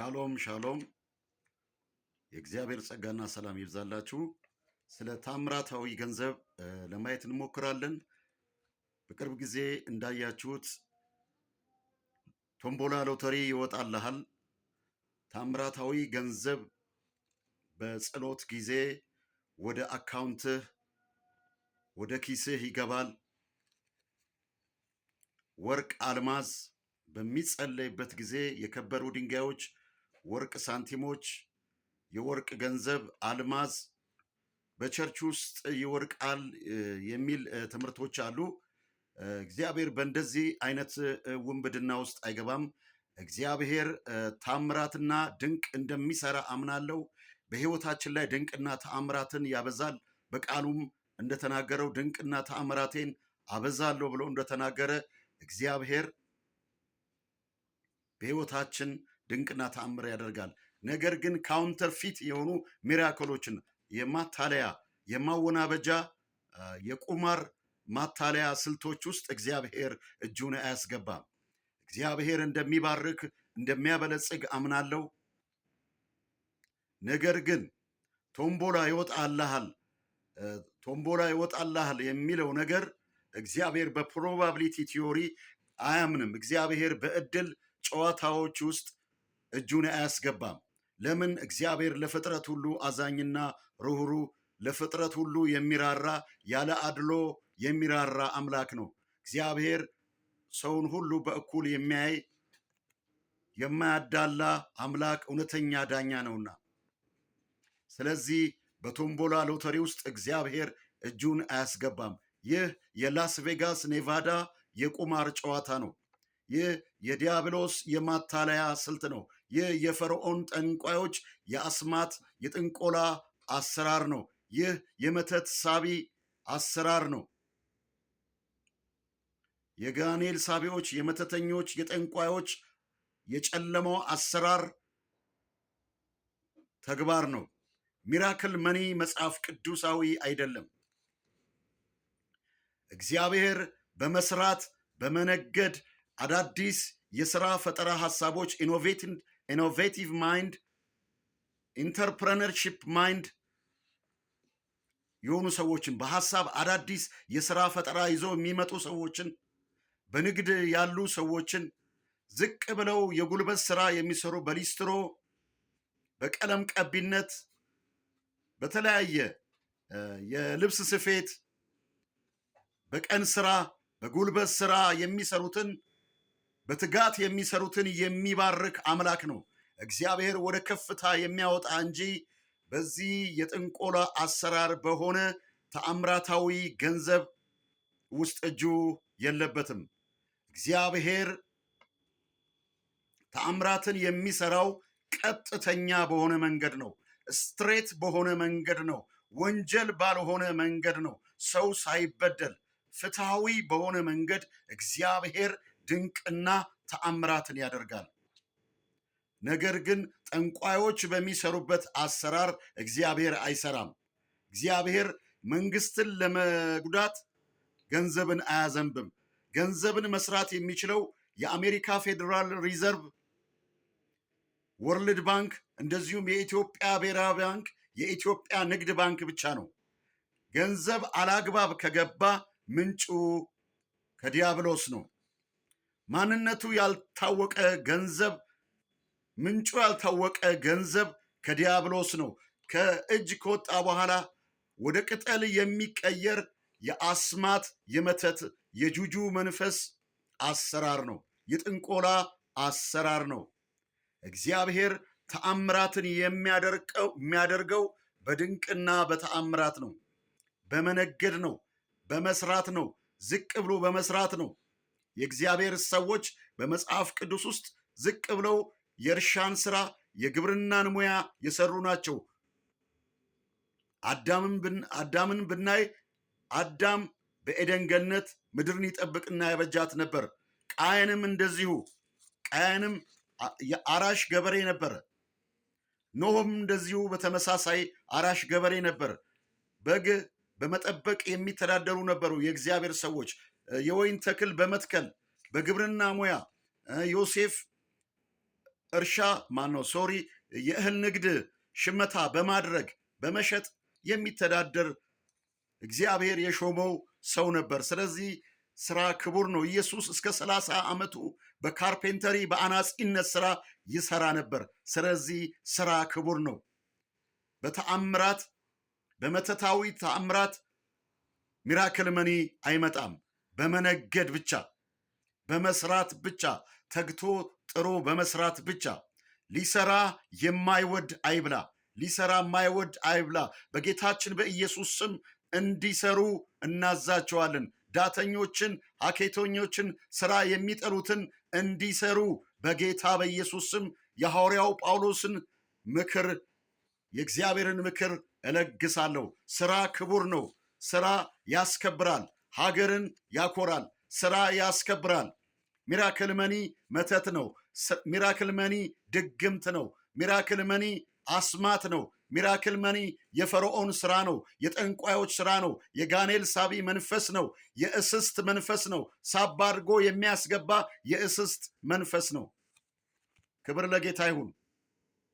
ሻሎም ሻሎም የእግዚአብሔር ጸጋና ሰላም ይብዛላችሁ። ስለ ታምራታዊ ገንዘብ ለማየት እንሞክራለን። በቅርብ ጊዜ እንዳያችሁት ቶምቦላ ሎተሪ ይወጣልሃል። ታምራታዊ ገንዘብ በጸሎት ጊዜ ወደ አካውንትህ ወደ ኪስህ ይገባል። ወርቅ፣ አልማዝ በሚጸለይበት ጊዜ የከበሩ ድንጋዮች፣ ወርቅ ሳንቲሞች፣ የወርቅ ገንዘብ፣ አልማዝ በቸርች ውስጥ ይወድቃል የሚል ትምህርቶች አሉ። እግዚአብሔር በእንደዚህ አይነት ውንብድና ውስጥ አይገባም። እግዚአብሔር ታምራትና ድንቅ እንደሚሰራ አምናለሁ። በሕይወታችን ላይ ድንቅና ተአምራትን ያበዛል። በቃሉም እንደተናገረው ድንቅና ተአምራቴን አበዛለሁ ብሎ እንደተናገረ እግዚአብሔር በሕይወታችን ድንቅና ተአምር ያደርጋል። ነገር ግን ካውንተርፊት የሆኑ ሚራክሎችን የማታለያ የማወናበጃ የቁማር ማታለያ ስልቶች ውስጥ እግዚአብሔር እጁን አያስገባም። እግዚአብሔር እንደሚባርክ እንደሚያበለጽግ አምናለሁ። ነገር ግን ቶምቦላ ይወጣልሃል የሚለው ነገር እግዚአብሔር በፕሮባቢሊቲ ቲዮሪ አያምንም። እግዚአብሔር በእድል ጨዋታዎች ውስጥ እጁን አያስገባም። ለምን? እግዚአብሔር ለፍጥረት ሁሉ አዛኝና ርኅሩህ፣ ለፍጥረት ሁሉ የሚራራ ያለ አድሎ የሚራራ አምላክ ነው። እግዚአብሔር ሰውን ሁሉ በእኩል የሚያይ የማያዳላ አምላክ እውነተኛ ዳኛ ነውና፣ ስለዚህ በቶምቦላ ሎተሪ ውስጥ እግዚአብሔር እጁን አያስገባም። ይህ የላስ ቬጋስ ኔቫዳ የቁማር ጨዋታ ነው። ይህ የዲያብሎስ የማታለያ ስልት ነው። ይህ የፈርዖን ጠንቋዮች የአስማት የጥንቆላ አሰራር ነው። ይህ የመተት ሳቢ አሰራር ነው። የጋኔል ሳቢዎች፣ የመተተኞች፣ የጠንቋዮች የጨለማው አሰራር ተግባር ነው። ሚራክል መኒ መጽሐፍ ቅዱሳዊ አይደለም። እግዚአብሔር በመስራት በመነገድ አዳዲስ የሥራ ፈጠራ ሐሳቦች ኢኖቬቲቭ ማይንድ ኢንተርፕረነርሺፕ ማይንድ የሆኑ ሰዎችን በሐሳብ አዳዲስ የሥራ ፈጠራ ይዘው የሚመጡ ሰዎችን በንግድ ያሉ ሰዎችን ዝቅ ብለው የጉልበት ሥራ የሚሰሩ በሊስትሮ በቀለም ቀቢነት በተለያየ የልብስ ስፌት በቀን ሥራ በጉልበት ሥራ የሚሰሩትን በትጋት የሚሰሩትን የሚባርክ አምላክ ነው። እግዚአብሔር ወደ ከፍታ የሚያወጣ እንጂ በዚህ የጥንቆላ አሰራር በሆነ ተአምራታዊ ገንዘብ ውስጥ እጁ የለበትም። እግዚአብሔር ተአምራትን የሚሰራው ቀጥተኛ በሆነ መንገድ ነው። ስትሬት በሆነ መንገድ ነው። ወንጀል ባልሆነ መንገድ ነው። ሰው ሳይበደል ፍትሃዊ በሆነ መንገድ እግዚአብሔር ድንቅና ተአምራትን ያደርጋል። ነገር ግን ጠንቋዮች በሚሰሩበት አሰራር እግዚአብሔር አይሰራም። እግዚአብሔር መንግስትን ለመጉዳት ገንዘብን አያዘንብም። ገንዘብን መስራት የሚችለው የአሜሪካ ፌዴራል ሪዘርቭ፣ ወርልድ ባንክ፣ እንደዚሁም የኢትዮጵያ ብሔራዊ ባንክ፣ የኢትዮጵያ ንግድ ባንክ ብቻ ነው። ገንዘብ አላግባብ ከገባ ምንጩ ከዲያብሎስ ነው። ማንነቱ ያልታወቀ ገንዘብ፣ ምንጩ ያልታወቀ ገንዘብ ከዲያብሎስ ነው። ከእጅ ከወጣ በኋላ ወደ ቅጠል የሚቀየር የአስማት የመተት የጁጁ መንፈስ አሰራር ነው። የጥንቆላ አሰራር ነው። እግዚአብሔር ተአምራትን የሚያደርገው በድንቅና በተአምራት ነው። በመነገድ ነው። በመስራት ነው። ዝቅ ብሎ በመስራት ነው። የእግዚአብሔር ሰዎች በመጽሐፍ ቅዱስ ውስጥ ዝቅ ብለው የእርሻን ስራ የግብርናን ሙያ የሰሩ ናቸው። አዳምን ብናይ አዳም በኤደን ገነት ምድርን ይጠብቅና ያበጃት ነበር። ቃየንም እንደዚሁ። ቃየንም የአራሽ ገበሬ ነበር። ኖህም እንደዚሁ በተመሳሳይ አራሽ ገበሬ ነበር። በግ በመጠበቅ የሚተዳደሩ ነበሩ የእግዚአብሔር ሰዎች። የወይን ተክል በመትከል በግብርና ሙያ ዮሴፍ እርሻ የእህል ንግድ ሽመታ በማድረግ በመሸጥ የሚተዳደር እግዚአብሔር የሾመው ሰው ነበር። ስለዚህ ስራ ክቡር ነው። ኢየሱስ እስከ 30 ዓመቱ በካርፔንተሪ በአናጺነት ስራ ይሰራ ነበር። ስለዚህ ስራ ክቡር ነው። በተአምራት በመተታዊ ተአምራት ሚራክል መኒ አይመጣም። በመነገድ ብቻ፣ በመስራት ብቻ፣ ተግቶ ጥሮ በመስራት ብቻ። ሊሰራ የማይወድ አይብላ፣ ሊሰራ የማይወድ አይብላ። በጌታችን በኢየሱስ ስም እንዲሰሩ እናዛቸዋለን። ዳተኞችን፣ ሀኬተኞችን፣ ስራ የሚጠሉትን እንዲሰሩ በጌታ በኢየሱስ ስም የሐዋርያው ጳውሎስን ምክር የእግዚአብሔርን ምክር እለግሳለሁ። ስራ ክቡር ነው። ስራ ያስከብራል፣ ሀገርን ያኮራል። ስራ ያስከብራል። ሚራክል መኒ መተት ነው። ሚራክል መኒ ድግምት ነው። ሚራክል መኒ አስማት ነው። ሚራክል መኒ የፈርዖን ስራ ነው። የጠንቋዮች ስራ ነው። የጋኔል ሳቢ መንፈስ ነው። የእስስት መንፈስ ነው። ሳባ አድርጎ የሚያስገባ የእስስት መንፈስ ነው። ክብር ለጌታ ይሁን።